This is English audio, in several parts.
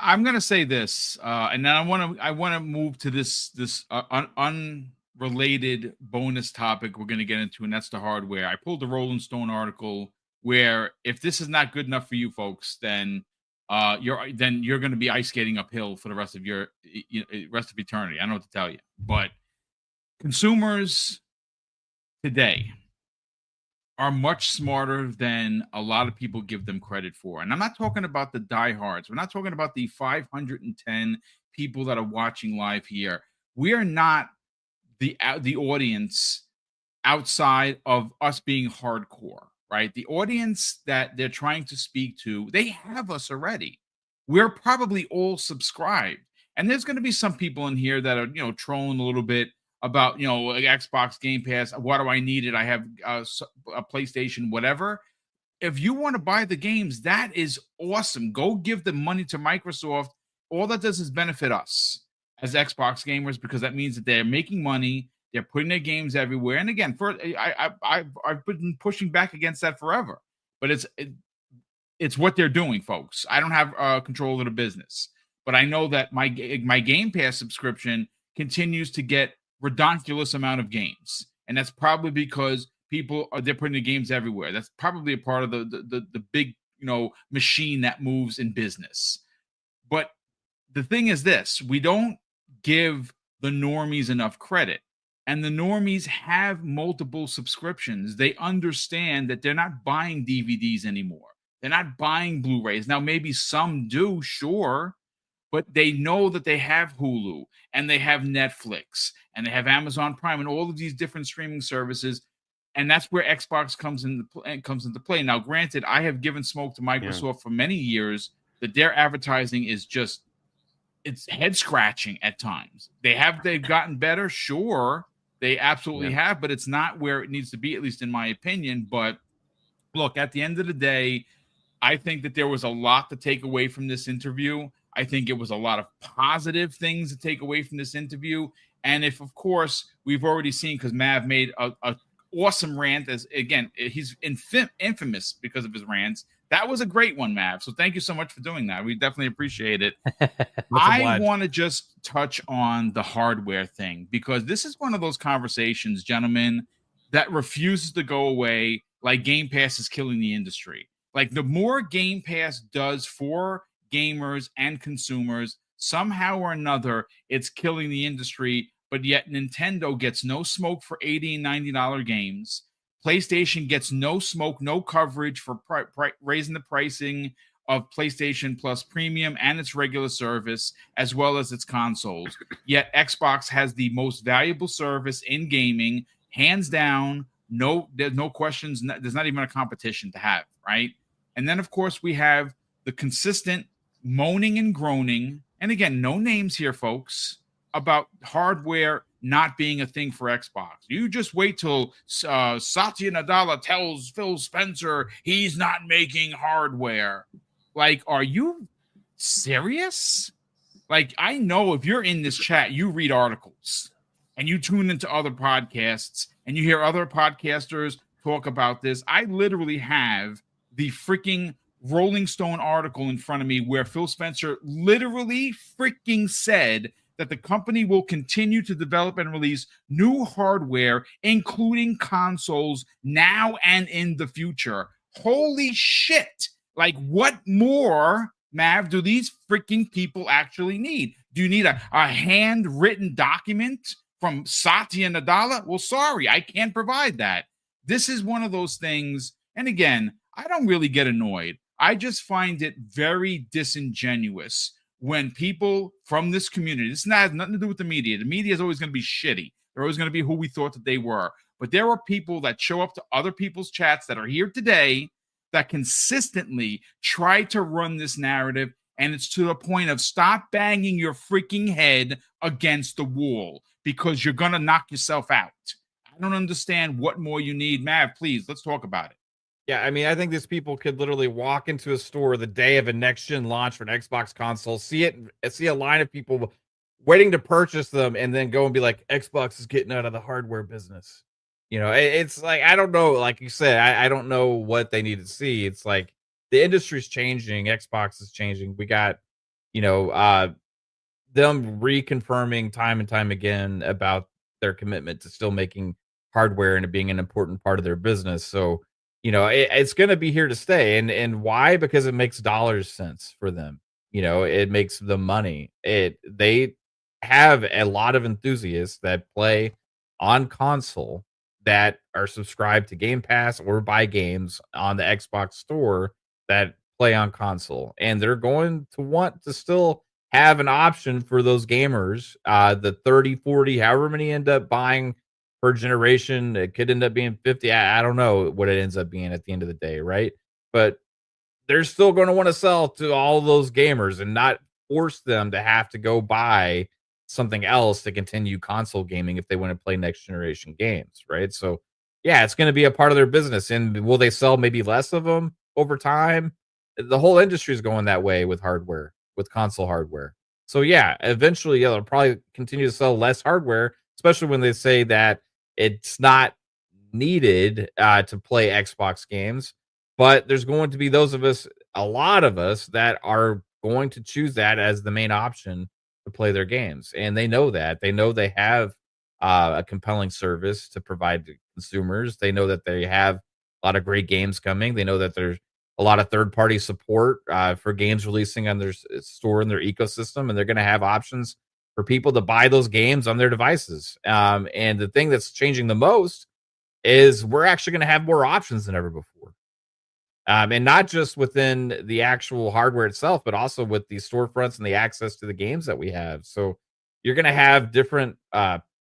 I'm gonna say this, and then I want to move to this unrelated bonus topic we're gonna get into, and that's the hardware. I pulled the Rolling Stone article where if this is not good enough for you folks, then you're going to be ice skating uphill for the rest of rest of eternity. I don't know what to tell you, but consumers today are much smarter than a lot of people give them credit for. And I'm not talking about the diehards. We're not talking about the 510 people that are watching live here. We are not the audience outside of us being hardcore, right? The audience that they're trying to speak to, they have us already. We're probably all subscribed. And there's going to be some people in here that are, trolling a little bit about, like Xbox Game Pass. What do I need it? I have a PlayStation, whatever. If you want to buy the games, that is awesome. Go give the money to Microsoft. All that does is benefit us as Xbox gamers, because that means that they're making money. They're putting their games everywhere. And again, I've been pushing back against that forever. But it's what they're doing, folks. I don't have control of the business, but I know that my Game Pass subscription continues to get ridiculous amount of games, and that's probably because they're putting the games everywhere. That's probably a part of the big machine that moves in business. But the thing is this: we don't give the normies enough credit. And the normies have multiple subscriptions. They understand that they're not buying DVDs anymore. They're not buying Blu-rays. Now, maybe some do, sure, but they know that they have Hulu and they have Netflix and they have Amazon Prime and all of these different streaming services. And that's where Xbox comes into play. Now, granted, I have given smoke to Microsoft for many years that their advertising is just, it's head scratching at times. They've gotten better, sure. They absolutely have, but it's not where it needs to be, at least in my opinion. But look, at the end of the day, I think that there was a lot to take away from this interview. I think it was a lot of positive things to take away from this interview. And if, of course, we've already seen, because Mav made a awesome rant, as again, he's infamous because of his rants. That was a great one, Mav. So thank you so much for doing that. We definitely appreciate it. I want to just touch on the hardware thing, because this is one of those conversations, gentlemen, that refuses to go away. Like Game Pass is killing the industry. Like the more Game Pass does for gamers and consumers, somehow or another, it's killing the industry. But yet Nintendo gets no smoke for $80 and $90 games. PlayStation gets no smoke, no coverage for raising the pricing of PlayStation Plus Premium and its regular service, as well as its consoles. Yet Xbox has the most valuable service in gaming, hands down. There's no questions. There's not even a competition to have, right? And then, of course, we have the consistent moaning and groaning, and again, no names here, folks, about hardware not being a thing for Xbox. You just wait till Satya Nadella tells Phil Spencer he's not making hardware. Like, are you serious? Like, I know if you're in this chat, you read articles and you tune into other podcasts and you hear other podcasters talk about this. I literally have the freaking Rolling Stone article in front of me where Phil Spencer literally freaking said that the company will continue to develop and release new hardware, including consoles, now and in the future. Holy shit. Like, what more, Mav, do these freaking people actually need? Do you need a handwritten document from Satya Nadella? Well, sorry, I can't provide that. This is one of those things. And again, I don't really get annoyed. I just find it very disingenuous when people from this community, this has nothing to do with the media. The media is always going to be shitty. They're always going to be who we thought that they were. But there are people that show up to other people's chats that are here today that consistently try to run this narrative. And it's to the point of stop banging your freaking head against the wall because you're going to knock yourself out. I don't understand what more you need. Mav, please, let's talk about it. Yeah, I mean, I think these people could literally walk into a store the day of a next-gen launch for an Xbox console, see a line of people waiting to purchase them, and then go and be like, Xbox is getting out of the hardware business. You know, it's like, I don't know, like you said, I don't know what they need to see. It's like the industry's changing, Xbox is changing. We got you know, them reconfirming time and time again about their commitment to still making hardware and it being an important part of their business. So, it's going to be here to stay. And why? Because it makes dollars sense for them. It makes them money. They have a lot of enthusiasts that play on console that are subscribed to Game Pass or buy games on the Xbox store that play on console, and they're going to want to still have an option for those gamers, the 30, 40, however many end up buying per generation. It could end up being 50. I don't know what it ends up being at the end of the day, right? But they're still going to want to sell to all those gamers and not force them to have to go buy something else to continue console gaming if they want to play next generation games, right? So, yeah, it's going to be a part of their business. And will they sell maybe less of them over time? The whole industry is going that way with hardware, with console hardware. So, yeah, eventually, they'll probably continue to sell less hardware, especially when they say that it's not needed to play Xbox games. But there's going to be a lot of us that are going to choose that as the main option to play their games. And they know that. They know they have a compelling service to provide to consumers. They know that they have a lot of great games coming. They know that there's a lot of third party support for games releasing on their store and their ecosystem. And they're going to have options for people to buy those games on their devices. And the thing that's changing the most is we're actually going to have more options than ever before. And not just within the actual hardware itself, but also with the storefronts and the access to the games that we have. So you're going to have different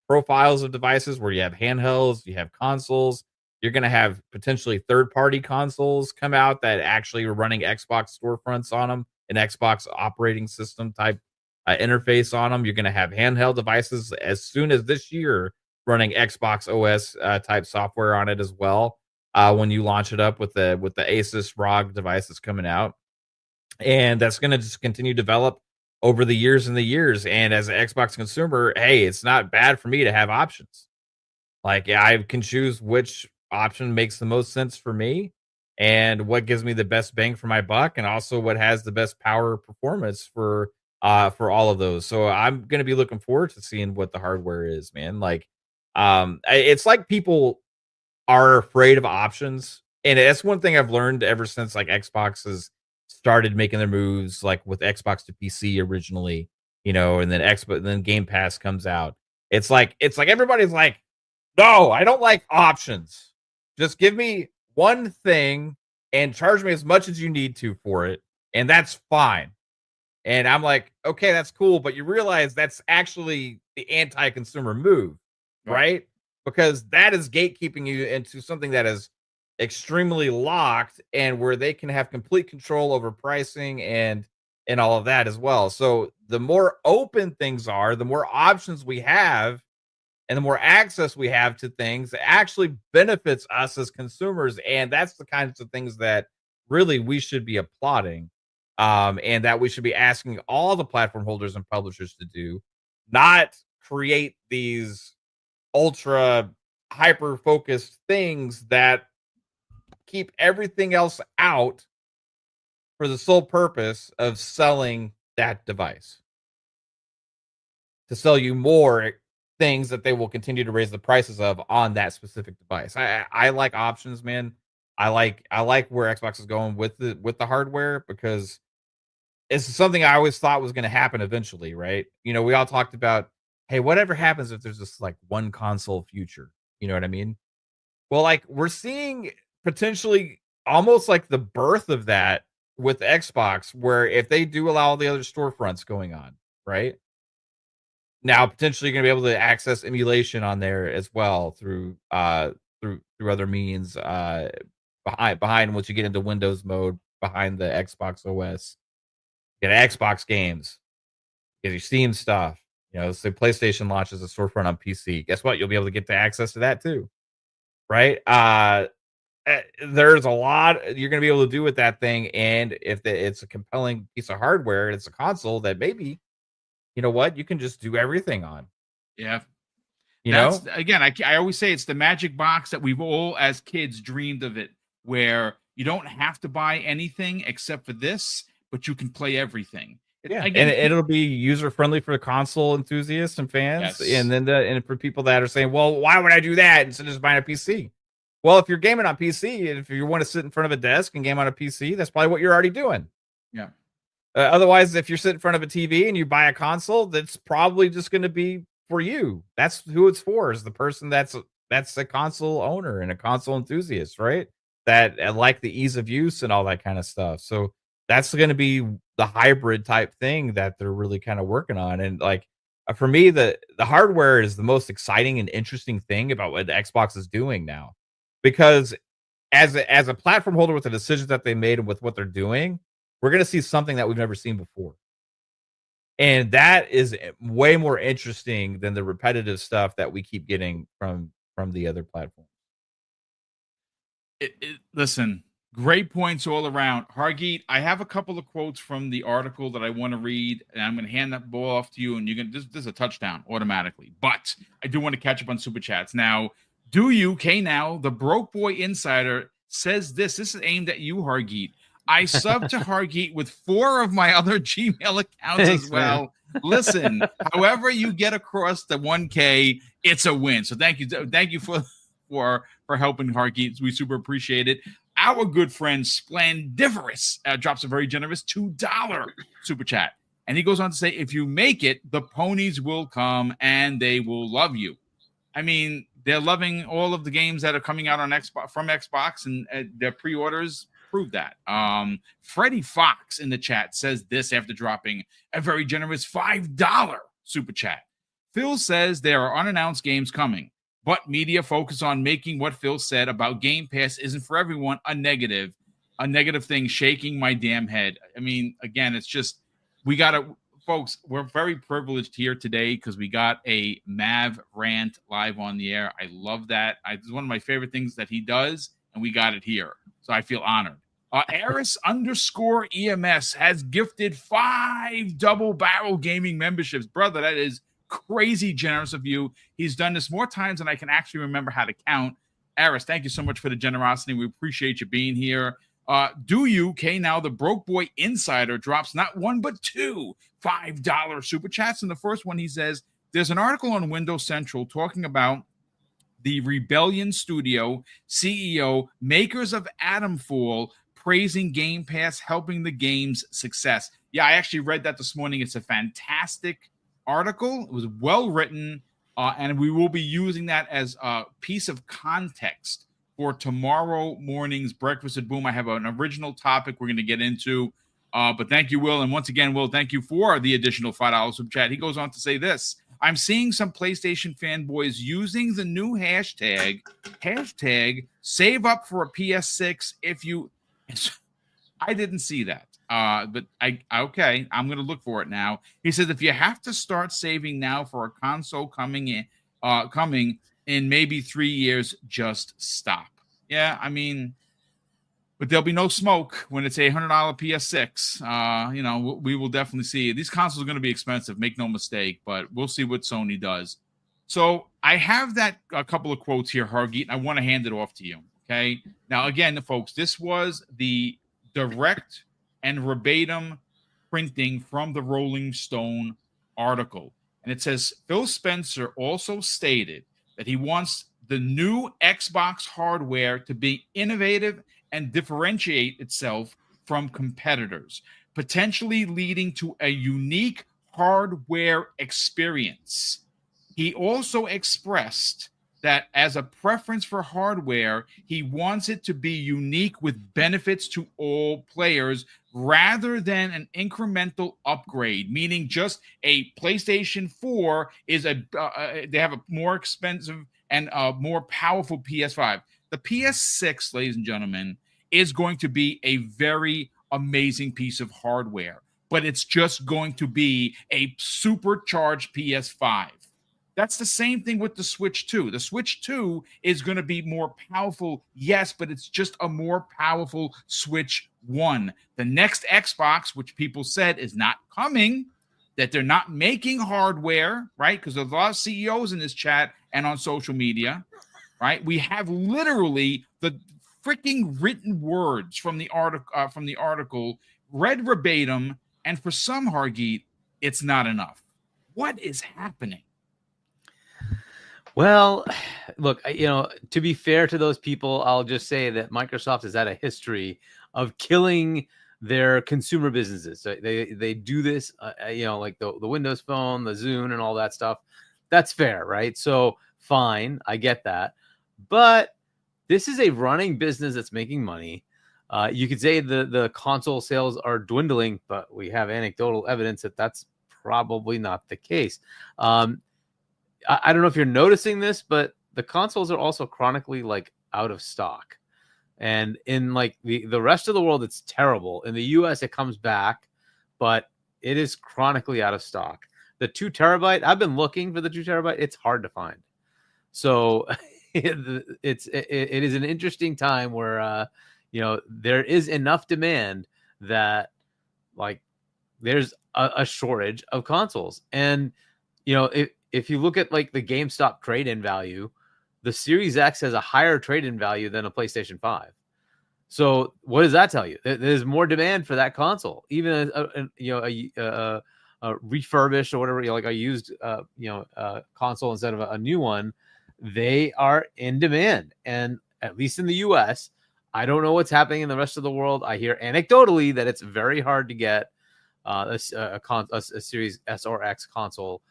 profiles of devices where you have handhelds, you have consoles. You're going to have potentially third-party consoles come out that actually are running Xbox storefronts on them, an Xbox operating system type interface on them. You're going to have handheld devices as soon as this year running Xbox OS type software on it as well. When you launch it up with the Asus ROG device that's coming out, and that's going to just continue to develop over the years and the years. And as an Xbox consumer, hey, it's not bad for me to have options. Like, yeah, I can choose which option makes the most sense for me, and what gives me the best bang for my buck, and also what has the best power performance for all of those. So I'm going to be looking forward to seeing what the hardware is, man. Like, it's like people are afraid of options. And that's one thing I've learned ever since like Xbox has started making their moves, like with Xbox to PC originally, and then then Game Pass comes out. It's like everybody's like, no, I don't like options. Just give me one thing and charge me as much as you need to for it, and that's fine. And I'm like, okay, that's cool, but you realize that's actually the anti-consumer move, Right. right? Because that is gatekeeping you into something that is extremely locked and where they can have complete control over pricing and all of that as well. So the more open things are, the more options we have and the more access we have to things, it actually benefits us as consumers. And that's the kinds of things that really we should be applauding. And that we should be asking all the platform holders and publishers to do, not create these ultra hyper focused things that keep everything else out for the sole purpose of selling that device, to sell you more things that they will continue to raise the prices of on that specific device. I like options, man. I like where Xbox is going with the hardware, because it's something I always thought was going to happen eventually, right? We all talked about, hey, whatever happens if there's just like one console future? You know what I mean? Well, like we're seeing potentially almost like the birth of that with Xbox, where if they do allow all the other storefronts going on, right? Now potentially you're gonna be able to access emulation on there as well through other means behind once you get into Windows mode behind the Xbox OS. Get Xbox games, get your Steam stuff. So PlayStation launches a storefront on PC. Guess what? You'll be able to get the access to that too, right? There's a lot you're going to be able to do with that thing, and if it's a compelling piece of hardware, it's a console that maybe you can just do everything on. Yeah. You That's know, again, I always say it's the magic box that we've all as kids dreamed of it, where you don't have to buy anything except for this, but you can play everything. Yeah, and Again, it'll be user friendly for console enthusiasts and fans, yes. and then and for people that are saying, "Well, why would I do that instead of just buying a PC?" Well, if you're gaming on PC, and if you want to sit in front of a desk and game on a PC, that's probably what you're already doing. Yeah. Otherwise, if you're sitting in front of a TV and you buy a console, that's probably just going to be for you. That's who it's for, is the person that's a console owner and a console enthusiast, right? That like the ease of use and all that kind of stuff. So that's going to be the hybrid type thing that they're really kind of working on. And like for me, the hardware is the most exciting and interesting thing about what the Xbox is doing now, because as a platform holder with the decisions that they made and with what they're doing, we're going to see something that we've never seen before. And that is way more interesting than the repetitive stuff that we keep getting from the other platforms. Listen, great points all around. Hargeet, I have a couple of quotes from the article that I want to read, and I'm going to hand that ball off to you, and you're going to, this is a touchdown automatically. But I do want to catch up on Super Chats. Now, do you, Now, the Broke Boy Insider says this. This is aimed at you, Hargeet. I subbed to Hargeet with 4 of my other Gmail accounts as well. Man. Listen, however you get across the 1K, it's a win. So thank you for helping, Hargeet. We super appreciate it. Our good friend Splendiferous drops a very generous $2 super chat. And he goes on to say, if you make it, the ponies will come and they will love you. I mean, they're loving all of the games that are coming out on Xbox from Xbox, and their pre-orders prove that. Freddie Fox in the chat says this after dropping a very generous $5 super chat. Phil says there are unannounced games coming, but media focus on making what Phil said about Game Pass isn't for everyone a negative thing, shaking my damn head. I mean, again, it's just, folks, we're very privileged here today because we got a Mav rant live on the air. I love that. It's one of my favorite things that he does, and we got it here. So I feel honored. Eris_EMS has gifted 5 double barrel gaming memberships. Brother, that is crazy generous of you. He's done this more times than I can actually remember how to count. Eris, thank you so much for the generosity. We appreciate you being here. Now, the Broke Boy Insider drops not 1, but 2 $5 super chats. And the first one, he says, there's an article on Windows Central talking about the Rebellion Studio CEO, makers of Atomfall, praising Game Pass, helping the game's success. Yeah, I actually read that this morning. It's a fantastic article. It was well written, and we will be using that as a piece of context for tomorrow morning's Breakfast at Boom. I have an original topic we're going to get into, but thank you, Will. And once again, Will, thank you for the additional $5 super chat. He goes on to say this. I'm seeing some PlayStation fanboys using the new hashtag save up for a PS6 if you... I didn't see that. But okay, I'm going to look for it now. He says, if you have to start saving now for a console coming in maybe 3 years, just stop. Yeah, I mean, but there'll be no smoke when it's a $100 PS6. We will definitely see. These consoles are going to be expensive, make no mistake, but we'll see what Sony does. So I have a couple of quotes here, Hargeet, and I want to hand it off to you. Okay. Now, again, folks, this was the direct and verbatim printing from the Rolling Stone article. And it says, Phil Spencer also stated that he wants the new Xbox hardware to be innovative and differentiate itself from competitors, potentially leading to a unique hardware experience. He also expressed that as a preference for hardware, he wants it to be unique with benefits to all players rather than an incremental upgrade, meaning just a PlayStation 4 is they have a more expensive and a more powerful PS5. The PS6, ladies and gentlemen, is going to be a very amazing piece of hardware, but it's just going to be a supercharged PS5. That's the same thing with the Switch 2. The Switch 2 is going to be more powerful, yes, but it's just a more powerful Switch 1. The next Xbox, which people said is not coming, that they're not making hardware, right? Because there's a lot of CEOs in this chat and on social media, right? We have literally the freaking written words from the article read verbatim, And for some, Hargeet, it's not enough. What is happening? Well, look, to be fair to those people, I'll just say that Microsoft has had a history of killing their consumer businesses. So they do this, like the Windows Phone, the Zune, and all that stuff. That's fair, right? So fine, I get that. But this is a running business that's making money. You could say the console sales are dwindling, but we have anecdotal evidence that that's probably not the case. I don't know if you're noticing this, but the consoles are also chronically like out of stock. And in like the rest of the world, it's terrible. In the US, it comes back, but it is chronically out of stock. The 2 terabyte, I've been looking for the 2 terabyte. It's hard to find. So it is an interesting time where, there is enough demand that like there's a shortage of consoles. And, if you look at like the GameStop trade-in value, the Series X has a higher trade-in value than a PlayStation 5. So what does that tell you? There's more demand for that console, even a refurbished or whatever, like a used, console instead of a new one. They are in demand, and at least in the U.S., I don't know what's happening in the rest of the world. I hear anecdotally that it's very hard to get a Series S or X console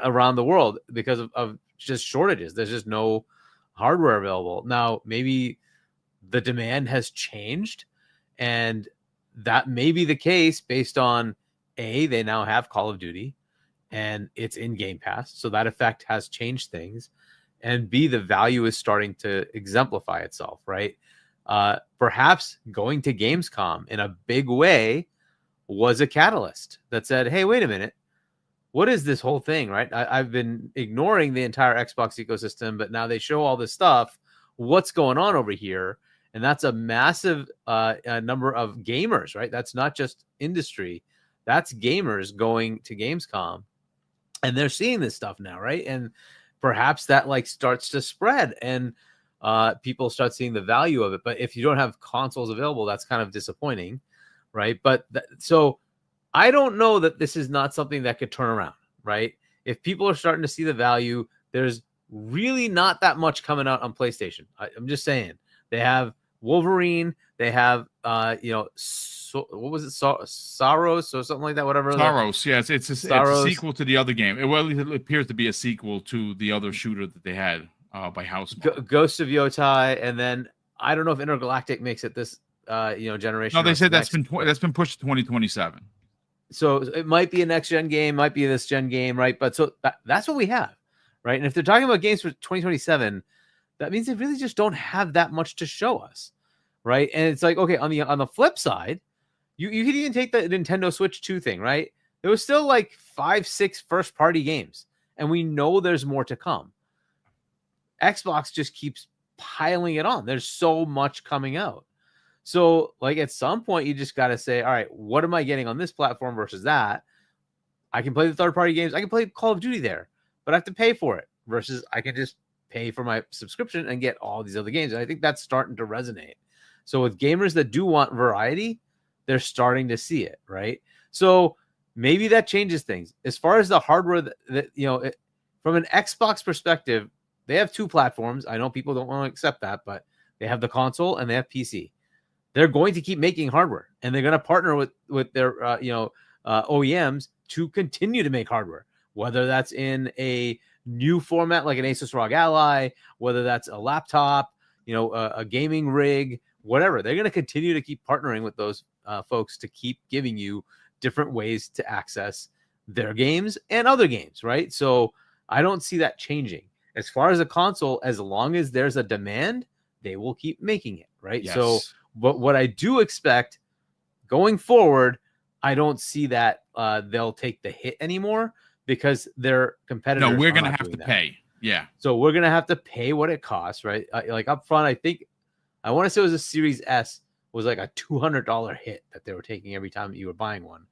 around the world because of just shortages. There's just no hardware available. Now, maybe the demand has changed, and that may be the case based on A, they now have Call of Duty and it's in Game Pass. So that effect has changed things. And B, the value is starting to exemplify itself, right? Perhaps going to Gamescom in a big way was a catalyst that said, hey, wait a minute. What is this whole thing, right? I've been ignoring the entire Xbox ecosystem, but now they show all this stuff. What's going on over here? And that's a massive number of gamers, right? That's not just industry. That's gamers going to Gamescom. And they're seeing this stuff now, right? And perhaps that like starts to spread and people start seeing the value of it. But if you don't have consoles available, that's kind of disappointing, right? But so I don't know that this is not something that could turn around, right? If people are starting to see the value, there's really not that much coming out on PlayStation. I'm just saying. They have Wolverine. They have, what was it? Saros or something like that, whatever. Saros, yes. It's a sequel to the other game. It appears to be a sequel to the other shooter that they had by House. Ghost of Yotai. And then I don't know if Intergalactic makes it this, generation. No, they said that's been pushed to 2027. So it might be a next gen game, might be this gen game, right? But so that's what we have, right? And if they're talking about games for 2027, that means they really just don't have that much to show us, right? And it's like, okay, on the flip side, you could even take the Nintendo Switch 2 thing, right? There was still like 5-6 first party games, and we know there's more to come. Xbox just keeps piling it on. There's so much coming out. So, like, at some point, you just got to say, all right, what am I getting on this platform versus that? I can play the third-party games. I can play Call of Duty there, but I have to pay for it versus I can just pay for my subscription and get all these other games. And I think that's starting to resonate. So with gamers that do want variety, they're starting to see it, right? So maybe that changes things. As far as the hardware from an Xbox perspective, they have 2 platforms. I know people don't want to accept that, but they have the console and they have PC. They're going to keep making hardware, and they're going to partner with their OEMs to continue to make hardware, whether that's in a new format like an Asus ROG Ally, whether that's a laptop, a gaming rig, whatever. They're going to continue to keep partnering with those folks to keep giving you different ways to access their games and other games, right? So I don't see that changing. As far as a console, as long as there's a demand, they will keep making it, right? Yes. So but what I do expect going forward, I don't see that they'll take the hit anymore because their competitors. No, we're going to have to pay. Yeah. So we're going to have to pay what it costs, right? Like up front, I want to say it was a Series S was like a $200 hit that they were taking every time that you were buying one.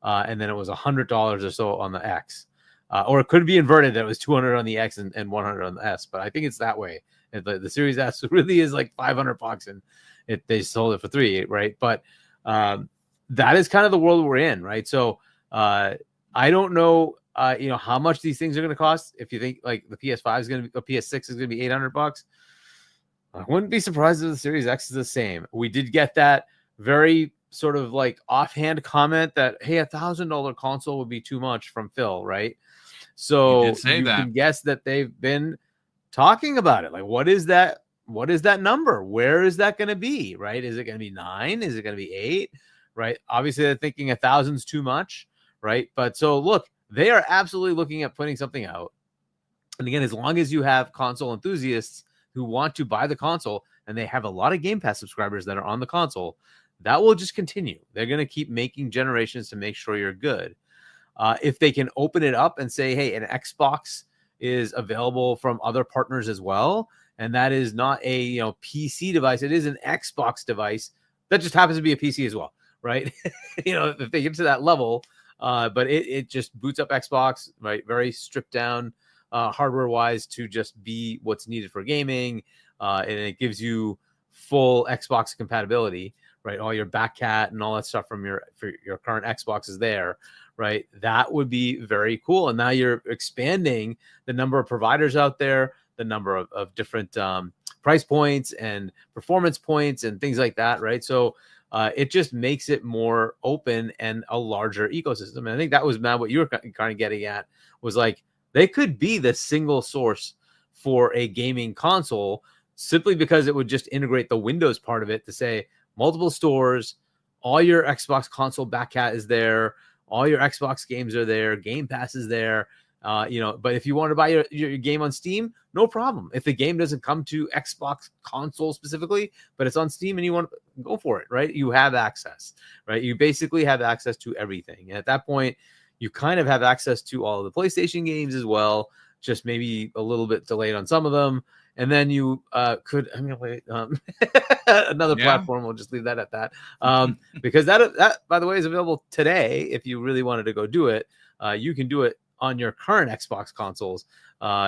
And then it was $100 or so on the X. Or it could be inverted that it was 200 on the X and 100 on the S. But I think it's that way. The Series S really is like $500 and they sold it for $300, right? But that is kind of the world we're in, right? So I don't know, how much these things are going to cost. If you think like the PS5 is going to be, a PS6 is going to be $800, I wouldn't be surprised if the Series X is the same. We did get that very sort of like offhand comment that, hey, $1,000 console would be too much from Phil, right? So He did say that. can guess that they've been talking about it. Like, what is that? What is that number? Where is that going to be? Right? Is it going to be 9? Is it going to be 8? Right? Obviously, they're thinking 1,000's too much, right? But so look, they are absolutely looking at putting something out. And again, as long as you have console enthusiasts who want to buy the console, and they have a lot of Game Pass subscribers that are on the console, that will just continue. They're going to keep making generations to make sure you're good. If they can open it up and say, hey, an Xbox is available from other partners as well, and that is not a PC device, it is an Xbox device that just happens to be a PC as well, right? If they get to that level, but it just boots up Xbox, right? Very stripped down hardware wise to just be what's needed for gaming, and it gives you full Xbox compatibility, right? All your backcat and all that stuff from your current Xbox is there, right? That would be very cool. And now you're expanding the number of providers out there, the number of different price points and performance points and things like that, right? So it just makes it more open and a larger ecosystem. And I think that was, Matt, what you were kind of getting at, was like, they could be the single source for a gaming console simply because it would just integrate the Windows part of it to say multiple stores, all your Xbox console backcat is there, all your Xbox games are there, Game Pass is there. But if you want to buy your game on Steam, no problem. If the game doesn't come to Xbox console specifically, but it's on Steam and you want to go for it, right? You have access, right? You basically have access to everything. And at that point, you kind of have access to all of the PlayStation games as well, just maybe a little bit delayed on some of them. And then you could emulate another platform. We'll just leave that at that. Because that, by the way, is available today. If you really wanted to go do it, you can do it on your current Xbox consoles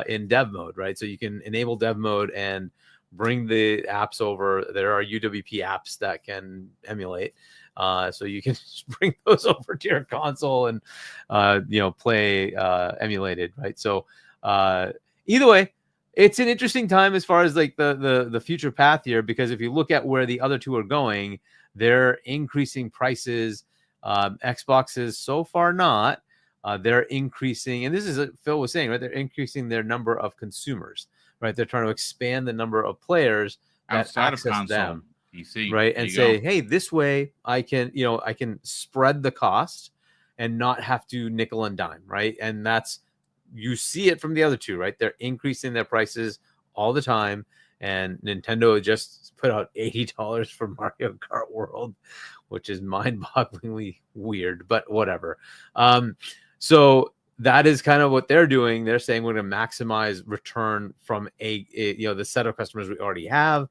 in dev mode, right? So you can enable dev mode and bring the apps over. There are UWP apps that can emulate. So you can just bring those over to your console and, play emulated, right? So either way, it's an interesting time as far as like the future path here, because if you look at where the other two are going, they're increasing prices. Xbox is so far not. They're increasing, and this is what Phil was saying, right? They're increasing their number of consumers, right? They're trying to expand the number of players that outside access of console, them. PC, right? And say, hey, this way I can spread the cost and not have to nickel and dime, right? And that's, you see it from the other two, right? They're increasing their prices all the time. And Nintendo just put out $80 for Mario Kart World, which is mind-bogglingly weird, but whatever. So that is kind of what they're doing. They're saying we're going to maximize return from the set of customers we already have.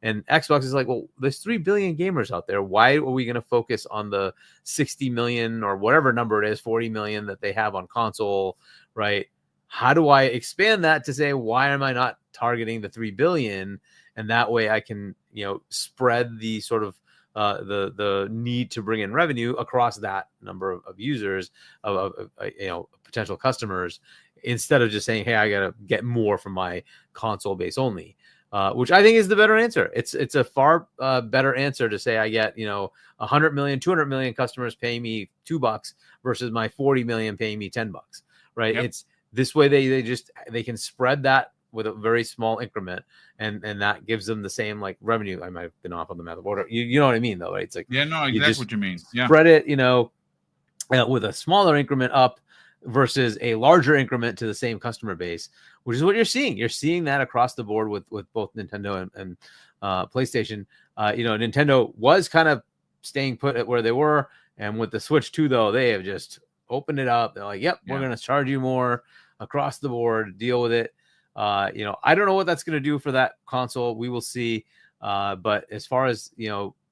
And Xbox is like, well, there's 3 billion gamers out there. Why are we going to focus on the 60 million or whatever number it is, 40 million that they have on console, right? How do I expand that to say, why am I not targeting the 3 billion? And that way I can, spread the sort of the need to bring in revenue across that number of users, of potential customers, instead of just saying, hey, I got to get more from my console base only. Which I think is the better answer. It's a far better answer to say I get 100 million, 200 million customers paying me $2 versus my 40 million paying me $10, right? Yep. It's this way they can spread that with a very small increment, and that gives them the same like revenue. I might have been off on the math of order. You know what I mean though, right? It's like exactly what you mean. Yeah, spread it with a smaller increment up versus a larger increment to the same customer base, which is what you're seeing. You're seeing that across the board with both Nintendo and PlayStation. Nintendo was kind of staying put at where they were, and with the Switch 2, though, they have just opened it up. They're like, yep, we're going to charge you more across the board, deal with it. I don't know what that's going to do for that console. We will see. But as far as,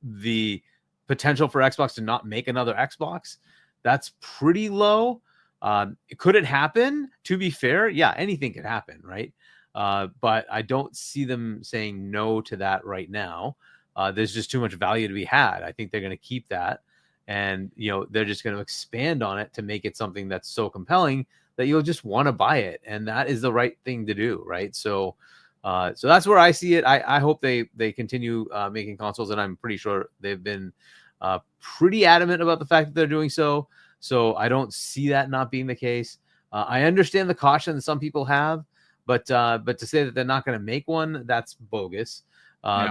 the potential for Xbox to not make another Xbox, that's pretty low. Could it happen? To be fair, yeah, anything could happen, right? But I don't see them saying no to that right now. There's just too much value to be had. I think they're going to keep that. and they're just going to expand on it to make it something that's so compelling that you'll just want to buy it, and that is the right thing to do, right? So that's where I see it. I hope they continue making consoles, and I'm pretty sure they've been pretty adamant about the fact that they're doing so. So I don't see that not being the case. I understand the caution that some people have, but to say that they're not going to make one, that's bogus.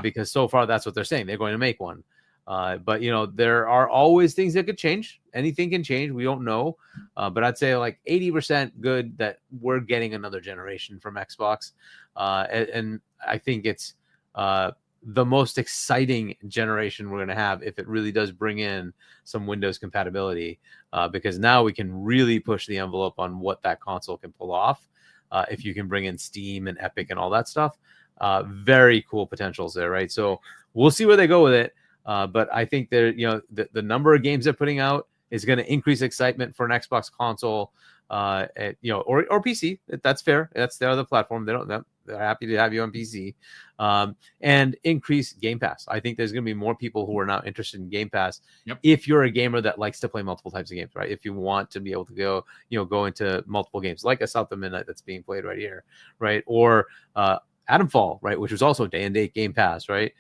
Because so far that's what they're saying. They're going to make one. But there are always things that could change. Anything can change. We don't know. But I'd say like 80% good that we're getting another generation from Xbox. And I think it's the most exciting generation we're going to have if it really does bring in some Windows compatibility, because now we can really push the envelope on what that console can pull off. If you can bring in Steam and Epic and all that stuff, very cool potentials there, right? So we'll see where they go with it. But I think they're, the number of games they're putting out is going to increase excitement for an Xbox console, or PC. That's fair. That's their other platform. They're happy to have you on PC, and increase Game Pass. I think there's going to be more people who are now interested in Game Pass. Yep. If you're a gamer that likes to play multiple types of games, right? If you want to be able to go into multiple games, like a South of Midnight that's being played right here, right? Or Adamfall, right? Which was also day and date Game Pass, right?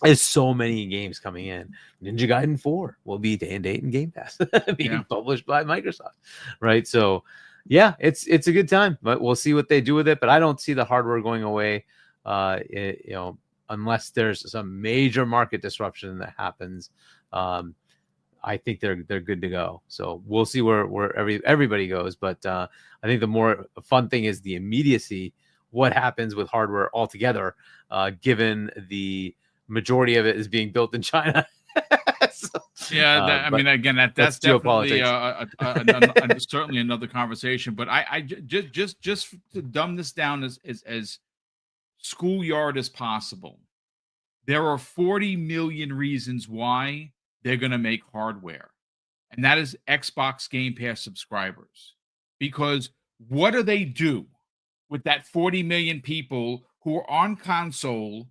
There's so many games coming in. Ninja Gaiden 4 will be day and date in Game Pass, being published by Microsoft, right? So, yeah, it's a good time, but we'll see what they do with it. But I don't see the hardware going away, unless there's some major market disruption that happens. I think they're good to go. So we'll see where everybody goes. But I think the more fun thing is the immediacy. What happens with hardware altogether, given the majority of it is being built in China. I mean, again, that's definitely certainly another conversation. But I just to dumb this down as schoolyard as possible, there are 40 million reasons why they're going to make hardware, and that is Xbox Game Pass subscribers. Because what do they do with that 40 million people who are on console?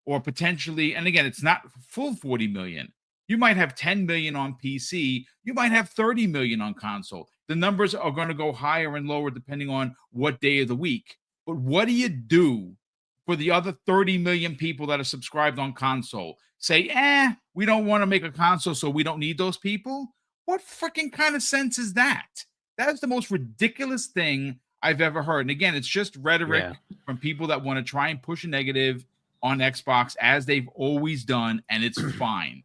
Or potentially, and again, it's not full 40 million. You might have 10 million on PC. You might have 30 million on console. The numbers are going to go higher and lower depending on what day of the week. But what do you do for the other 30 million people that are subscribed on console? Say, we don't want to make a console, so we don't need those people? What freaking kind of sense is that? That is the most ridiculous thing I've ever heard. And again, it's just rhetoric from people that want to try and push a negative on Xbox, as they've always done, and it's fine.